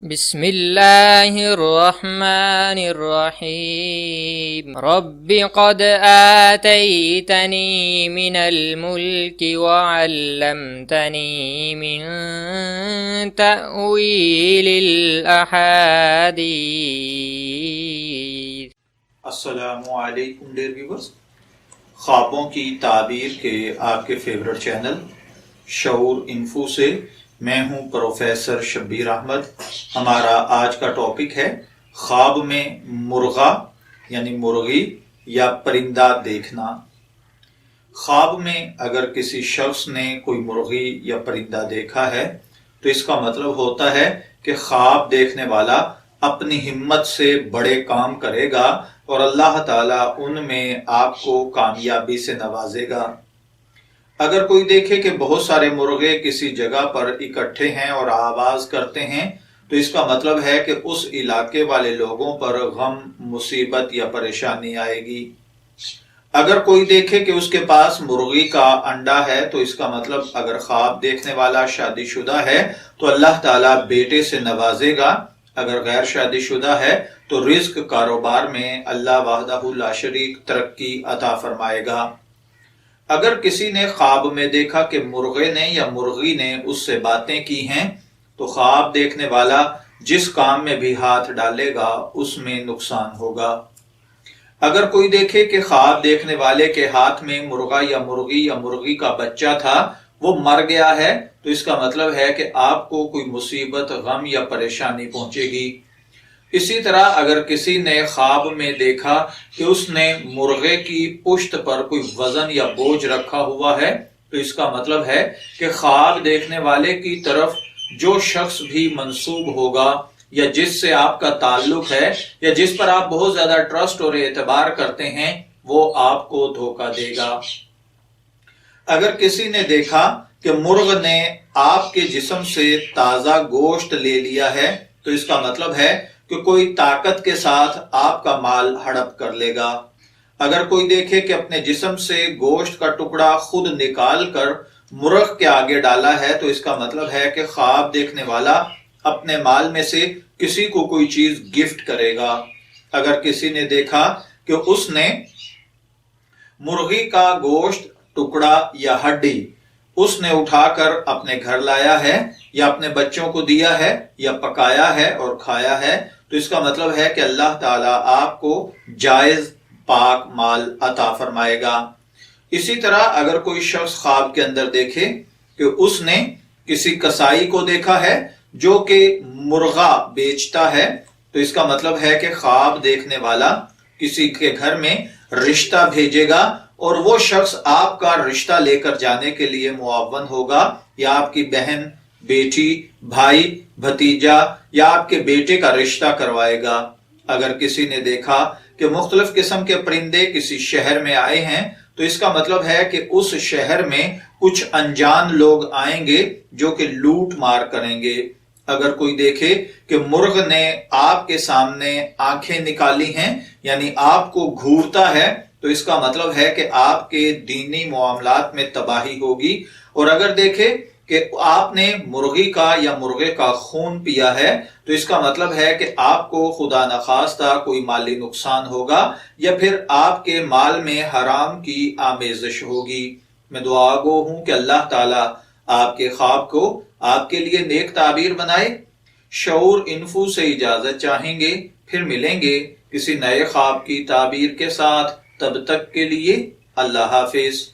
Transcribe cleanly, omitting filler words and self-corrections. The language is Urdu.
بسم اللہ الرحمن الرحیم رب قد آتیتنی من الملک وعلمتنی من تأویل الاحادیث۔ السلام علیکم ڈیئر ویورز، خوابوں کی تعبیر کے آپ کے فیورٹ چینل شعور انفو سے میں ہوں پروفیسر شبیر احمد۔ ہمارا آج کا ٹاپک ہے خواب میں مرغا یعنی مرغی یا پرندہ دیکھنا۔ خواب میں اگر کسی شخص نے کوئی مرغی یا پرندہ دیکھا ہے تو اس کا مطلب ہوتا ہے کہ خواب دیکھنے والا اپنی ہمت سے بڑے کام کرے گا اور اللہ تعالیٰ ان میں آپ کو کامیابی سے نوازے گا۔ اگر کوئی دیکھے کہ بہت سارے مرغے کسی جگہ پر اکٹھے ہیں اور آواز کرتے ہیں تو اس کا مطلب ہے کہ اس علاقے والے لوگوں پر غم، مصیبت یا پریشانی آئے گی۔ اگر کوئی دیکھے کہ اس کے پاس مرغی کا انڈا ہے تو اس کا مطلب اگر خواب دیکھنے والا شادی شدہ ہے تو اللہ تعالیٰ بیٹے سے نوازے گا۔ اگر غیر شادی شدہ ہے تو رزق، کاروبار میں اللہ وحدہ لا شریک ترقی عطا فرمائے گا۔ اگر کسی نے خواب میں دیکھا کہ مرغے نے یا مرغی نے اس سے باتیں کی ہیں تو خواب دیکھنے والا جس کام میں بھی ہاتھ ڈالے گا اس میں نقصان ہوگا۔ اگر کوئی دیکھے کہ خواب دیکھنے والے کے ہاتھ میں مرغا یا مرغی کا بچہ تھا، وہ مر گیا ہے تو اس کا مطلب ہے کہ آپ کو کوئی مصیبت، غم یا پریشانی پہنچے گی۔ اسی طرح اگر کسی نے خواب میں دیکھا کہ اس نے مرغے کی پشت پر کوئی وزن یا بوجھ رکھا ہوا ہے تو اس کا مطلب ہے کہ خواب دیکھنے والے کی طرف جو شخص بھی منسوب ہوگا یا جس سے آپ کا تعلق ہے یا جس پر آپ بہت زیادہ ٹرسٹ اور اعتبار کرتے ہیں وہ آپ کو دھوکہ دے گا۔ اگر کسی نے دیکھا کہ مرغ نے آپ کے جسم سے تازہ گوشت لے لیا ہے تو اس کا مطلب ہے کہ کوئی طاقت کے ساتھ آپ کا مال ہڑپ کر لے گا۔ اگر کوئی دیکھے کہ اپنے جسم سے گوشت کا ٹکڑا خود نکال کر مرغ کے آگے ڈالا ہے تو اس کا مطلب ہے کہ خواب دیکھنے والا اپنے مال میں سے کسی کو کوئی چیز گفٹ کرے گا۔ اگر کسی نے دیکھا کہ اس نے مرغی کا گوشت، ٹکڑا یا ہڈی اس نے اٹھا کر اپنے گھر لایا ہے یا اپنے بچوں کو دیا ہے یا پکایا ہے اور کھایا ہے تو اس کا مطلب ہے کہ اللہ تعالیٰ آپ کو جائز پاک مال عطا فرمائے گا۔ اسی طرح اگر کوئی شخص خواب کے اندر دیکھے کہ اس نے کسی کسائی کو دیکھا ہے جو کہ مرغا بیچتا ہے تو اس کا مطلب ہے کہ خواب دیکھنے والا کسی کے گھر میں رشتہ بھیجے گا اور وہ شخص آپ کا رشتہ لے کر جانے کے لیے معاون ہوگا، یا آپ کی بہن، بیٹی، بھائی، بھتیجا یا آپ کے بیٹے کا رشتہ کروائے گا۔ اگر کسی نے دیکھا کہ مختلف قسم کے پرندے کسی شہر میں آئے ہیں تو اس کا مطلب ہے کہ اس شہر میں کچھ انجان لوگ آئیں گے جو کہ لوٹ مار کریں گے۔ اگر کوئی دیکھے کہ مرغ نے آپ کے سامنے آنکھیں نکالی ہیں یعنی آپ کو گھورتا ہے تو اس کا مطلب ہے کہ آپ کے دینی معاملات میں تباہی ہوگی۔ اور اگر دیکھے کہ آپ نے مرغی کا یا مرغے کا خون پیا ہے تو اس کا مطلب ہے کہ آپ کو خدا نخواستہ کوئی مالی نقصان ہوگا یا پھر آپ کے مال میں حرام کی آمیزش ہوگی۔ میں دعا گو ہوں کہ اللہ تعالیٰ آپ کے خواب کو آپ کے لیے نیک تعبیر بنائے۔ شعور انفو سے اجازت چاہیں گے، پھر ملیں گے کسی نئے خواب کی تعبیر کے ساتھ۔ تب تک کے لیے اللہ حافظ۔